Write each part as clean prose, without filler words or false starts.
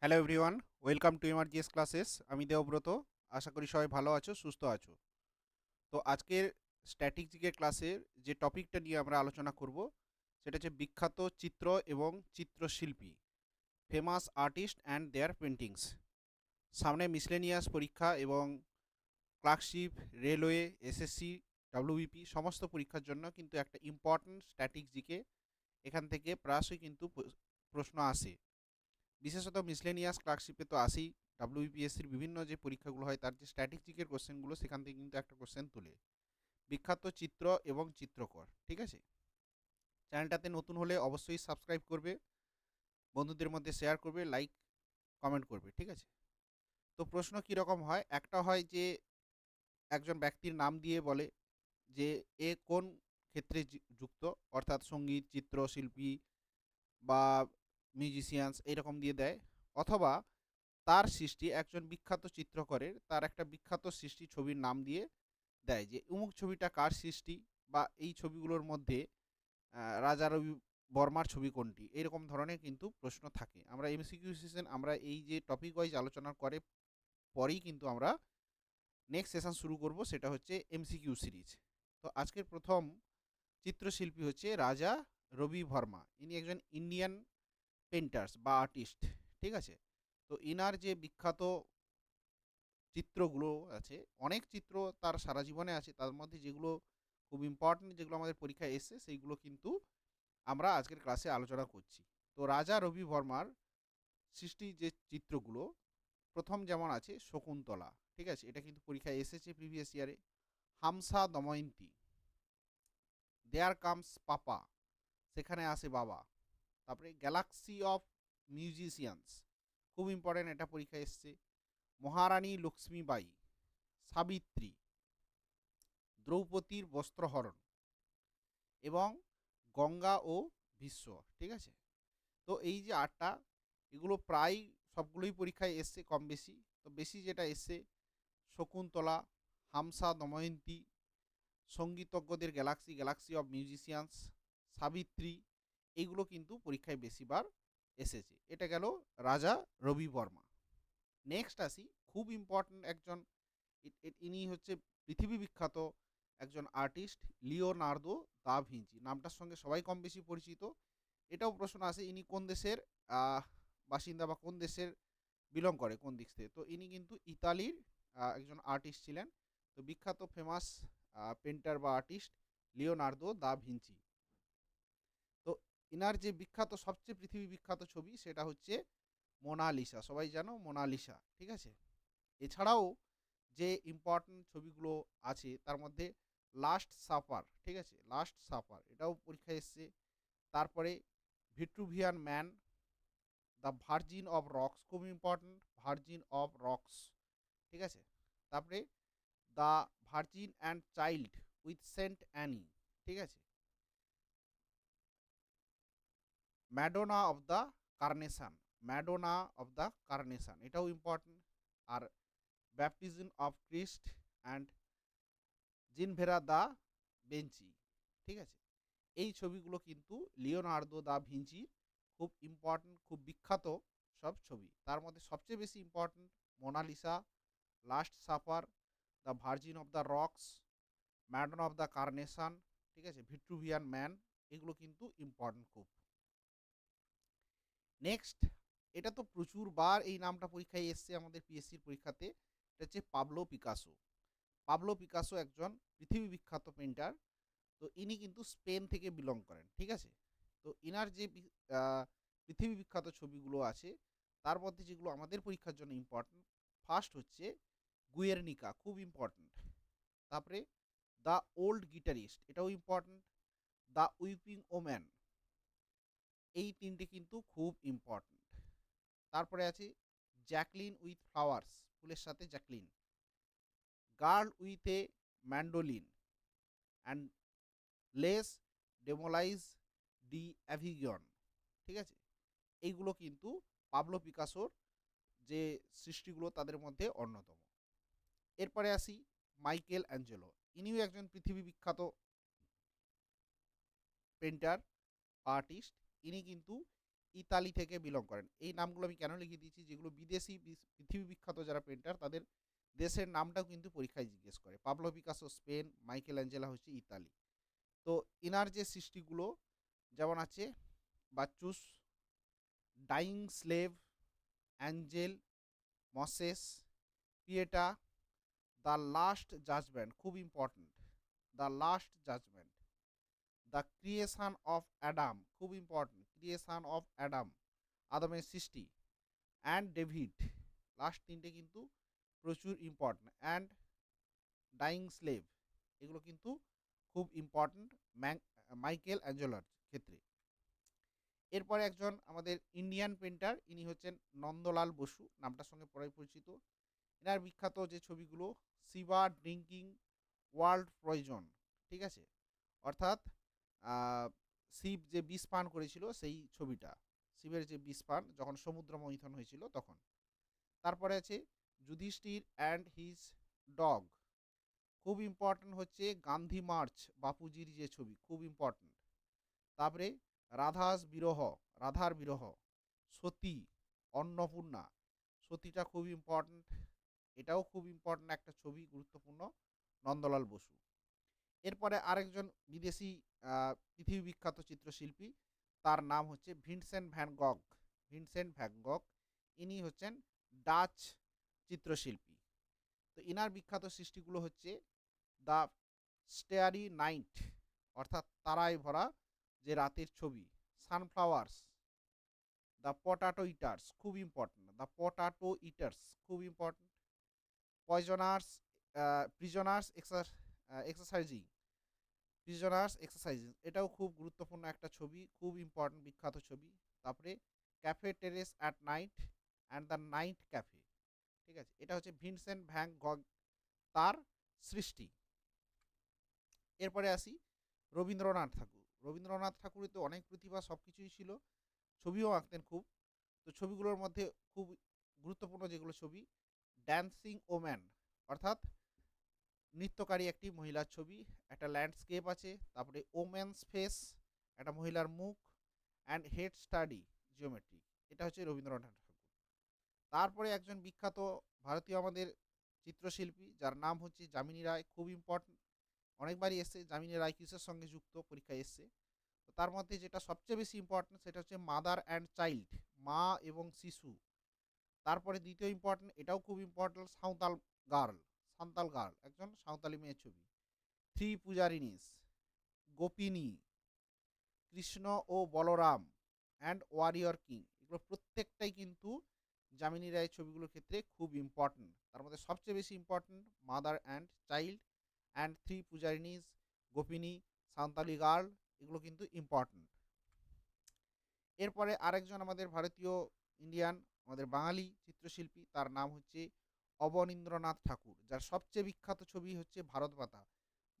Hello everyone, welcome to MRGS classes. আমি দেবব্রত। আশা করি সবাই ভালো আছো, সুস্থ আছো। তো আজকের স্ট্যাটিস্টিকের ক্লাসের যে টপিকটা নিয়ে আমরা আলোচনা করব সেটা হচ্ছে বিখ্যাত চিত্র এবং চিত্রশিল্পী, famous artist and their paintings. সামনে মিসলেনিয়াস পরীক্ষা এবং ক্লার্কশিপ, রেলওয়ে, এসএসসি, ডাব্লিউবিপি সমস্ত পরীক্ষার জন্য কিন্তু একটা ইম্পর্ট্যান্ট স্ট্যাটিস্টিকে এখান থেকে প্রায়শই কিন্তু প্রশ্ন আসে। বিশেষত মিসলেনিয়াস ক্লার্কশিপে তো আসেই। ডাব্লিউবিপিএসসির বিভিন্ন যে পরীক্ষাগুলো হয় তার যে স্ট্যাটিস্টিকের কোশ্চেনগুলো সেখান থেকে কিন্তু একটা কোশ্চেন তুলে। বিখ্যাত চিত্র এবং চিত্রকর, ঠিক আছে। চ্যানেলটাতে নতুন হলে অবশ্যই সাবস্ক্রাইব করবে, বন্ধুদের মধ্যে শেয়ার করবে, লাইক কমেন্ট করবে, ঠিক আছে। তো প্রশ্ন কীরকম হয়, একটা হয় যে একজন ব্যক্তির নাম দিয়ে বলে যে এ কোন ক্ষেত্রে যুক্ত, অর্থাৎ সঙ্গীত, চিত্রশিল্পী বা মিউজিশিয়ানস এইরকম দিয়ে দেয়। অথবা তার সৃষ্টি, একজন বিখ্যাত চিত্রকরের তার একটা বিখ্যাত সৃষ্টি ছবির নাম দিয়ে দেয় যে অমুক ছবিটা কার সৃষ্টি, বা এই ছবিগুলোর মধ্যে রাজা রবি বর্মার ছবি কোনটি, এরকম ধরনের কিন্তু প্রশ্ন থাকে। আমরা এমসিকিউ সেশন, আমরা এই যে টপিক ওয়াইজ আলোচনা করে পরেই কিন্তু আমরা নেক্সট সেশন শুরু করব, সেটা হচ্ছে এমসিকিউ সিরিজ। তো আজকের প্রথম চিত্রশিল্পী হচ্ছে রাজা রবি বর্মা। ইনি একজন ইন্ডিয়ান পেন্টার্স বা আর্টিস্ট, ঠিক আছে। তো ইনার যে বিখ্যাত চিত্রগুলো আছে, অনেক চিত্র তার সারা জীবনে আছে, তার মধ্যে যেগুলো খুব ইম্পর্টেন্ট, যেগুলো আমাদের পরীক্ষায় এসছে, সেইগুলো কিন্তু আমরা আজকের ক্লাসে আলোচনা করছি। তো রাজা রবি বর্মার সৃষ্টি যে চিত্রগুলো, প্রথম যেমন আছে শকুন্তলা, ঠিক আছে, এটা কিন্তু পরীক্ষায় এসেছে প্রিভিয়াস ইয়ারে। হামসা দময়ন্তী, দেয়ার কামস পাপা, সেখানে আসে বাবা। তারপরে গ্যালাক্সি অফ মিউজিশিয়ানস, খুব ইম্পর্টেন্ট, এটা পরীক্ষায় এসছে। মহারানী লক্ষ্মীবাই, সাবিত্রী, দ্রৌপদীর বস্ত্রহরণ এবং গঙ্গা ও ভীষ্ম, ঠিক আছে। তো এই যে আটটা, এগুলো প্রায় সবগুলোই পরীক্ষায় এসছে কম বেশি। তো বেশি যেটা এসছে শকুন্তলা, হামসা দময়ন্তী, সঙ্গীতজ্ঞদের galaxy, galaxy of musicians, Savitri, এইগুলো কিন্তু পরীক্ষায় বেশিবার এসেছে। এটা গেল রাজা রবি বর্মা। নেক্সট আসি, খুব ইম্পর্ট্যান্ট একজন, ইনি হচ্ছে পৃথিবী বিখ্যাত একজন আর্টিস্ট, লিওনার্দো দা ভিঞ্চি। নামটার সঙ্গে সবাই কম বেশি পরিচিত। এটাও প্রশ্ন আসে ইনি কোন দেশের বাসিন্দা বা কোন দেশের বিলং করে, কোন দিক থেকে। তো ইনি কিন্তু ইতালির একজন আর্টিস্ট ছিলেন। তো বিখ্যাত ফেমাস পেন্টার বা আর্টিস্ট লিওনার্দো দা ভিঞ্চি। তো ইনার যে বিখ্যাত, সবচেয়ে পৃথিবী বিখ্যাত ছবি সেটা হচ্ছে মোনালিসা, সবাই জানো মোনালিসা, ঠিক আছে। এছাড়াও যে ইম্পর্টেন্ট ছবিগুলো আছে তার মধ্যে লাস্ট সাপার, ঠিক আছে, লাস্ট সাপার এটাও পরীক্ষায় এসছে। তারপরে Vitruvian man, the virgin of rocks, খুব ইম্পর্টেন্ট, ভার্জিন অফ রক্স, ঠিক আছে। তারপরে the virgin and child with saint Anne, ঠিক আছে। Madonna of the carnation, Madonna of the carnation এটাও ইম্পর্টেন্ট। আর baptism of Christ and Ginevra de Benci, ঠিক আছে। এই ছবিগুলো কিন্তু লিওনার্দো দা ভিঞ্চির খুব ইম্পর্টেন্ট, খুব বিখ্যাত সব ছবি। তার মধ্যে সবচেয়ে বেশি important Mona Lisa, last supper, the virgin of the rocks, Madonna of the carnation, ঠিক আছে, ভিট্রুভিয়ান ম্যান, এগুলো কিন্তু ইম্পর্টেন্ট খুব। নেক্সট, এটা তো প্রচুর বার এই নামটা পরীক্ষায় এসছে আমাদের পিএসসির পরীক্ষাতে, এটা হচ্ছে পাবলো পিকাসো। পাবলো পিকাসো একজন পৃথিবী বিখ্যাত পেন্টার। তো ইনি কিন্তু স্পেন থেকে বিলং করেন, ঠিক আছে। তো ইনার যে পৃথিবী বিখ্যাত ছবিগুলো আছে তার মধ্যে যেগুলো আমাদের পরীক্ষার জন্য ইম্পর্টেন্ট, ফার্স্ট হচ্ছে গুয়েরনিকা, খুব ইম্পর্টেন্ট। তারপরে দ্য ওল্ড গিটারিস্ট, এটাও ইম্পর্টেন্ট। দ্য উইপিং ওম্যান, এই তিনটে কিন্তু খুব ইম্পর্টেন্ট। তারপরে আছে জ্যাকলিন উইথ ফ্লাওয়ার্স, ফুলের সাথে Jacqueline. Girl with a mandolin and les demoiselles d' Avignon, ঠিক আছে। এইগুলো কিন্তু পাবলো পিকাসোর যে সৃষ্টিগুলো তাদের মধ্যে অন্যতম। এরপরে আসি মাইকেল অ্যাঞ্জেলো, ইনিও একজন পৃথিবী বিখ্যাত পেন্টার আর্টিস্ট। ইনি কিন্তু ইতালি থেকে বিলং করেন। এই নামগুলো আমি কেন লিখে দিয়েছি, যেগুলো বিদেশি পৃথিবী বিখ্যাত যারা পেন্টার তাদের দেশের নামটাও কিন্তু পরীক্ষায় জিজ্ঞেস করে। Pablo Picasso Spain, Michelangelo হচ্ছে ইতালি। তো ইনার যে সৃষ্টিগুলো যেমন আছে Bacchus, dying slave, angel, Moses, Pieta, the last judgment, খুব important, the last judgment, the creation of Adam, খুব ইম্পর্ট্যান্ট, ক্রিয়েশন অফ অ্যাডাম, আদমের সৃষ্টি, অ্যান্ড ডেভিড, লাস্ট তিনটে কিন্তু প্রচুর ইম্পর্ট্যান্ট, অ্যান্ড ডাইং স্লেভ, এগুলো কিন্তু খুব ইম্পর্ট্যান্ট মাইকেল অ্যাঞ্জেলোর ক্ষেত্রে। এরপরে একজন আমাদের ইন্ডিয়ান পেন্টার, ইনি হচ্ছেন নন্দলাল বসু, নামটার সঙ্গে পড়াই পরিচিত। এনার বিখ্যাত যে ছবিগুলো, শিবা ড্রিঙ্কিং ওয়ার্ল্ড পয়জন, ঠিক আছে, অর্থাৎ শিব যে বিষ পান করেছিল সেই ছবিটা, শিবের যে বিষ পান যখন সমুদ্র মন্থন হয়েছিল তখন। তারপরে আছে যুধিষ্ঠির অ্যান্ড হিজ ডগ, খুব ইম্পর্ট্যান্ট হচ্ছে গান্ধী মার্চ, বাপুজির যে ছবি, খুব ইম্পর্ট্যান্ট। তারপরে রাধার বিরহ, সতী, অন্নপূর্ণা, সতীটা খুব ইম্পর্ট্যান্ট, এটাও খুব ইম্পর্ট্যান্ট একটা ছবি, গুরুত্বপূর্ণ, নন্দলাল বসু। এরপরে আরেকজন বিদেশি পৃথিবী বিখ্যাত চিত্রশিল্পী, তার নাম হচ্ছে ভিনসেন্ট ভ্যান গগ, ভিনসেন্ট ভ্যান গগ, ইনি হচ্ছেন ডাচ চিত্রশিল্পী। তো ইনার বিখ্যাত সৃষ্টিগুলো হচ্ছে দ্য স্টেয়ারি নাইট, অর্থাৎ তারায় ভরা যে রাতের ছবি, সানফ্লাওয়ার্স, দ্য পটাটো ইটার্স, খুব ইম্পর্ট্যান্ট, দ্য পটাটো ইটার্স খুব ইম্পর্ট্যান্ট, প্রিজনার্স এক্সারসাইজিং, এটাও খুব গুরুত্বপূর্ণ একটা ছবি, খুব ইম্পর্ট্যান্ট বিখ্যাত ছবি। তারপরে cafe terrace at night and the night cafe, ঠিক আছে, এটা হচ্ছে ভিনসেন্ট ভ্যান গগ তার সৃষ্টি। এরপরে আসি রবীন্দ্রনাথ ঠাকুর। রবীন্দ্রনাথ ঠাকুরের তো অনেক প্রতিভা, সব কিছুই ছিল, ছবিও আঁকতেন খুব। তো ছবিগুলোর মধ্যে খুব গুরুত্বপূর্ণ যেগুলো ছবি, ড্যান্সিং ওম্যান, অর্থাৎ নৃত্যকারী একটি মহিলার ছবি, একটা ল্যান্ডস্কেপ আছে, তারপরে ওম্যানস ফেস, একটা মহিলার মুখ, অ্যান্ড হেড স্টাডি জিওমেট্রি, এটা হচ্ছে রবীন্দ্রনাথ ঠাকুর। তারপরে একজন বিখ্যাত ভারতীয় আমাদের চিত্রশিল্পী, যার নাম হচ্ছে যামিনী রায়, খুব ইম্পর্ট্যান্ট, অনেকবারই এসছে যামিনী রায়, কিসের সঙ্গে যুক্ত পরীক্ষায় এসছে। তো তার মধ্যে যেটা সবচেয়ে বেশি ইম্পর্ট্যান্ট সেটা হচ্ছে মাদার অ্যান্ড চাইল্ড, মা এবং শিশু। তারপরে দ্বিতীয় ইম্পর্ট্যান্ট, এটাও খুব ইম্পর্ট্যান্ট, সাঁওতাল গার্ল, একজন সাঁওতালি মেয়ের ছবি, থ্রি পূজারিনিস, গোপিনী, কৃষ্ণ ও বলরাম, অ্যান্ড ওয়ারিয়র কিং, এগুলো প্রত্যেকটাই কিন্তু যামিনী রায়ের ছবিগুলোর ক্ষেত্রে খুব ইম্পর্ট্যান্ট। তার মধ্যে সবচেয়ে বেশি important mother and child, and three পূজারিনিস, গোপিনী, সাঁওতালি গার্ল, এগুলো কিন্তু ইম্পর্ট্যান্ট। এরপরে আরেকজন আমাদের ভারতীয় ইন্ডিয়ান আমাদের বাঙালি চিত্রশিল্পী, তার নাম হচ্ছে অবনীন্দ্রনাথ ঠাকুর, যার সবচেয়ে বিখ্যাত ছবি হচ্ছে ভারত মাতা,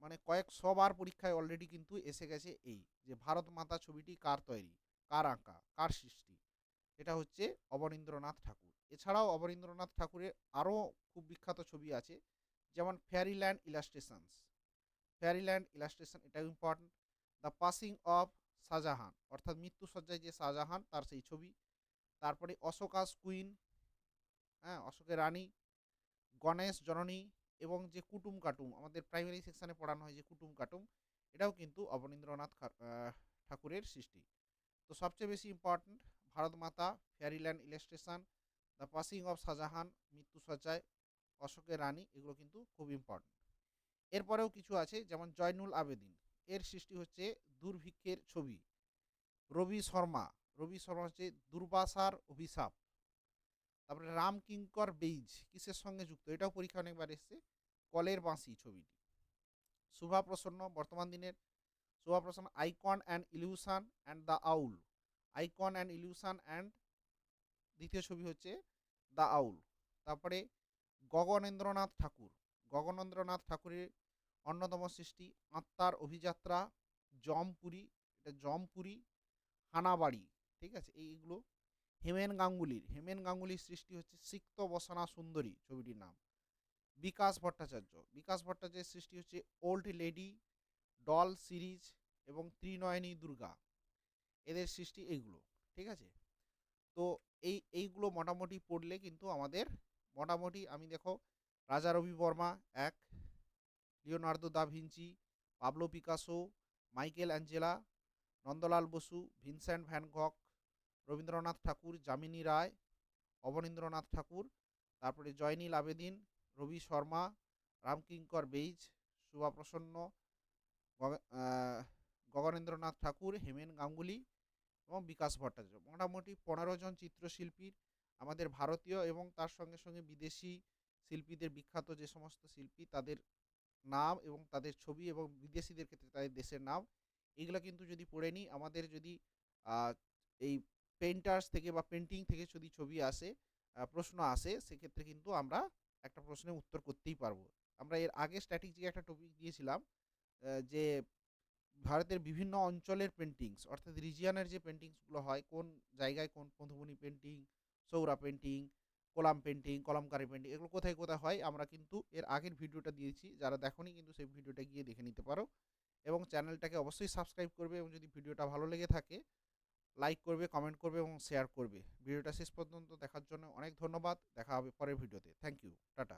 মানে কয়েকশোবার পরীক্ষায় অলরেডি কিন্তু এসে গেছে এই যে ভারত মাতা ছবিটি কার তৈরি, কার আঁকা, কার সৃষ্টি, এটা হচ্ছে অবনীন্দ্রনাথ ঠাকুর। এছাড়াও অবনীন্দ্রনাথ ঠাকুরের আরও খুব বিখ্যাত ছবি আছে, যেমন ফেয়ারিল্যান্ড ইলাস্ট্রেশন, এটাও important, the passing of Shahjahan, অর্থাৎ মৃত্যুসজ্জায় যে শাহজাহান তার সেই ছবি। তারপরে অশোকাস কুইন, হ্যাঁ, অশোকের রানী, গণেশ জননী, এবং যে কুটুম কাটুম আমাদের প্রাইমারি সেকশনে পড়ানো হয় যে কুটুম কাটুম, এটাও কিন্তু অবনীন্দ্রনাথ ঠাকুরের সৃষ্টি। তো সবচেয়ে বেশি important Bharat Mata, fairyland illustration, the passing of Shahjahan, মৃত্যুসজ্জায় অশোকের রানী, এগুলো কিন্তু খুব ইম্পর্টেন্ট। এরপরেও কিছু আছে, যেমন জয়নুল আবেদিন, এর সৃষ্টি হচ্ছে দুর্ভিক্ষের ছবি। রবি শর্মা হচ্ছে দুর্বাসার অভিশাপ। তারপরে রামকিঙ্কর বেইজ, কিসের সঙ্গে যুক্ত, এটাও পরীক্ষা অনেকবার এসছে, কলের বাঁশি ছবিটি। শুভা প্রসন্ন, বর্তমান দিনের Shuva Prasanna, icon and illusion and the owl, icon and illusion and, দ্বিতীয় ছবি হচ্ছে দ্য আউল। তারপরে গগনেন্দ্রনাথ ঠাকুরের অন্যতম সৃষ্টি আত্মার অভিযাত্রা, জমপুরি, হানাবাড়ি, ঠিক আছে, এইগুলো। হেমেন গাঙ্গুলির সৃষ্টি হচ্ছে সিক্ত বসনা সুন্দরী ছবিটির নাম। বিকাশ ভট্টাচার্যের সৃষ্টি হচ্ছে ওল্ড লেডি, ডল সিরিজ এবং ত্রিনয়নী দুর্গা, এদের সৃষ্টি এইগুলো, ঠিক আছে। তো এইগুলো মোটামুটি পড়লে কিন্তু আমাদের মোটামুটি আমি দেখো রাজা রবি বর্মা এক, Leonardo da Vinci, Pablo Picasso, Michelangelo, Nandalal Bose, Vincent van Gogh, Rabindranath Tagore, Jamini Roy, Abanindranath Tagore, তারপরে জয়নীল আবেদিন, রবি শর্মা, রামকিঙ্কর বেইজ, সুভাপ্রসন্ন, গগনেন্দ্রনাথ ঠাকুর, হেমেন গাঙ্গুলি এবং বিকাশ ভট্টাচার্য। মোটামুটি 15 জন চিত্রশিল্পীর আমাদের ভারতীয় এবং তার সঙ্গে সঙ্গে বিদেশি শিল্পীদের, বিখ্যাত যে সমস্ত শিল্পী তাদের নাম এবং তাদের ছবি, এবং বিদেশিদের ক্ষেত্রে তাদের দেশের নাম, এইগুলো কিন্তু যদি পড়ে নিই, আমাদের যদি এই পেন্টার্স থেকে বা পেন্টিং থেকে যদি ছবি আসে, প্রশ্ন আসে, সেক্ষেত্রে কিন্তু আমরা একটা প্রশ্নের উত্তর করতেই পারবো। আমরা এর আগে স্ট্র্যাটেজি একটা টপিক দিয়েছিলাম, যে ভারতের বিভিন্ন অঞ্চলের পেন্টিংস, অর্থাৎ রিজিয়নের যে পেন্টিংসগুলো হয়, কোন জায়গায় কোন Madhubani painting, Saura painting, kolam painting, Kalamkari painting, এগুলো কোথায় কোথায় হয়, আমরা কিন্তু এর আগের ভিডিওটা দিয়েছি। যারা দেখোনি কিন্তু সেই ভিডিওটা গিয়ে দেখে নিতে পারো, এবং চ্যানেলটাকে অবশ্যই সাবস্ক্রাইব করবে, এবং যদি ভিডিওটা ভালো লেগে থাকে লাইক করবে, কমেন্ট করবে এবং শেয়ার করবে। ভিডিওটা শেষ পর্যন্ত দেখার জন্য অনেক ধন্যবাদ। দেখা হবে পরের ভিডিওতে। Thank you, tata.